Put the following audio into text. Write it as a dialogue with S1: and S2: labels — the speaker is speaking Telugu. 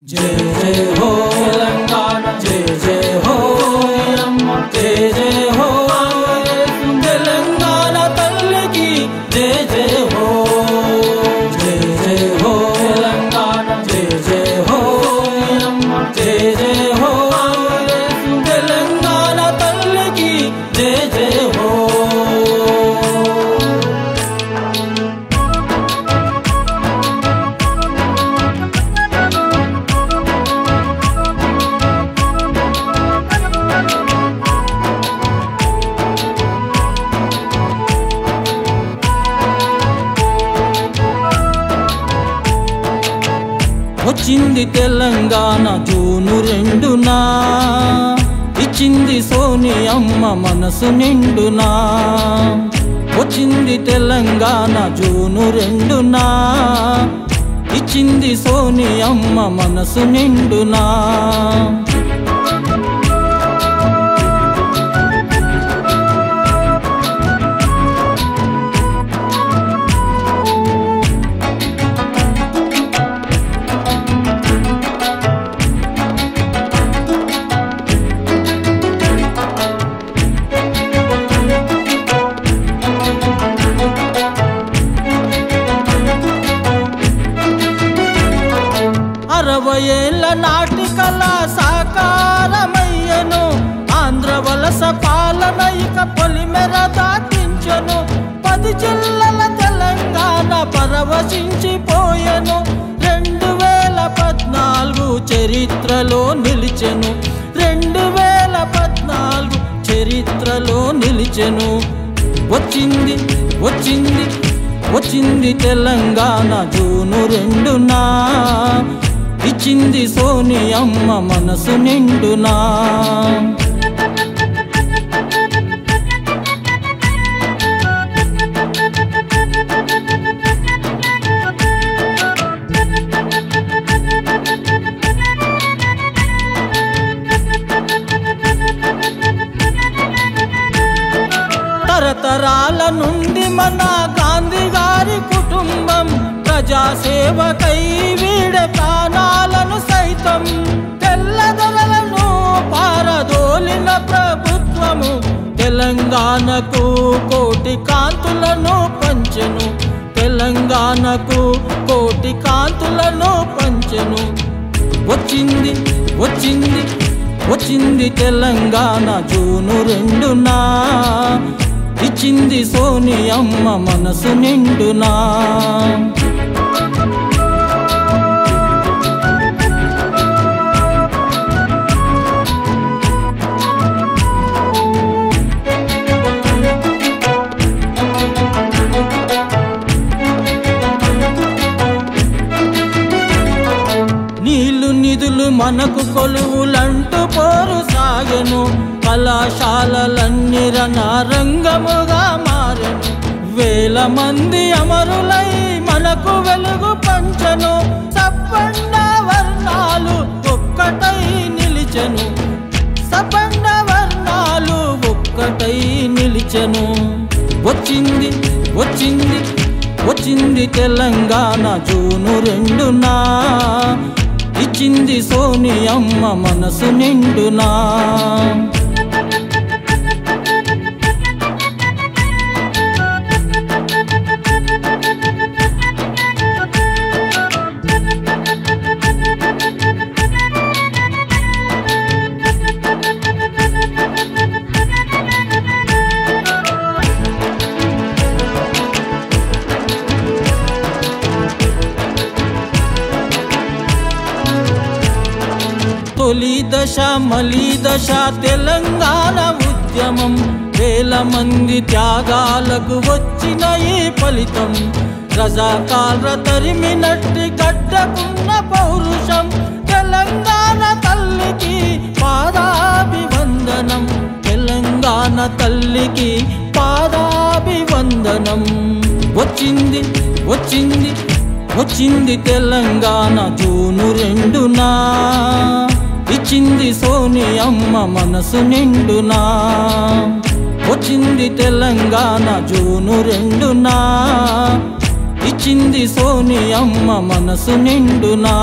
S1: जय जय हो तेलंगाना, जय जय हो अम्मा, जय जय हो तेलंगाना तल्ली की जय जय हो। जय जय हो तेलंगाना, जय जय हो अम्मा, जय जय हो तेलंगाना तल्ली की जय जय हो। వచ్చింది తెలంగాణ జూను 2న, ఇచ్చింది సోనియమ్మ మనసు నిండునా। వచ్చింది తెలంగాణ జూను 2న, ఇచ్చింది సోనియమ్మ మనసు నిండునా। ఏళ్ళ నాటి కళ సాకారమయ్యను, ఆంధ్ర వలస పాలన ఇక పొలిమెర దాటించెను। 10 జిల్లాల తెలంగాణ పరవశించిపోయెను, 2014 చరిత్రలో నిలిచెను, 2014 చరిత్రలో నిలిచెను। వచ్చింది వచ్చింది వచ్చింది తెలంగాణ జూను 2న, ఇచ్చింది సోనియమ్మ మనసు నిండునా। తరతరాల నుండి మన గాంధీ గారి కుటుంబం ప్రజాసేవకై వీడే ప్రాణాలను సైతం। తెల్లదొరలను పారదోలిన ప్రభుత్వము తెలంగాణకు కోటి కాంతులను పంచెను, తెలంగాణకు కోటి కాంతులను పంచెను। వచ్చింది వచ్చింది వచ్చింది తెలంగాణ జూను 2న, ఇచ్చింది సోనియమ్మ మనసు నిండునా। నీళ్లు నిధులు మనకు కొలువులంటూ పోరు సాగెను, కళాశాలలన్నీ రణరంగముగా మారెను। వేల మంది అమరులై మనకు వెలుగు పంచెను, సపన్న వర్ణాలు ఒక్కటై నిలిచెను, సపన్న వర్ణాలు ఒక్కటై నిలిచెను। వచ్చింది వచ్చింది వచ్చింది తెలంగాణ జూను 2న, ఇచ్చింది సోనియమ్మ మనసు నిండునా। తొలి దశ మలి దశ తెలంగాణ ఉద్యమం, వేల మంది త్యాగాలకు వచ్చిన ఈ ఫలితం। రజాకాల తరిమినట్టి గడ్డకున్న పౌరుషం, తెలంగాణ తల్లికి పాదాభివందనం, తెలంగాణ తల్లికి పాదాభివందనం। వచ్చింది వచ్చింది వచ్చింది తెలంగాణ జూను 2న, ఇచ్చింది సోనియమ్మ మనసు నిండునా। వచ్చింది తెలంగాణ జూను 2న, ఇచ్చింది సోనియమ్మ మనసు నిండునా।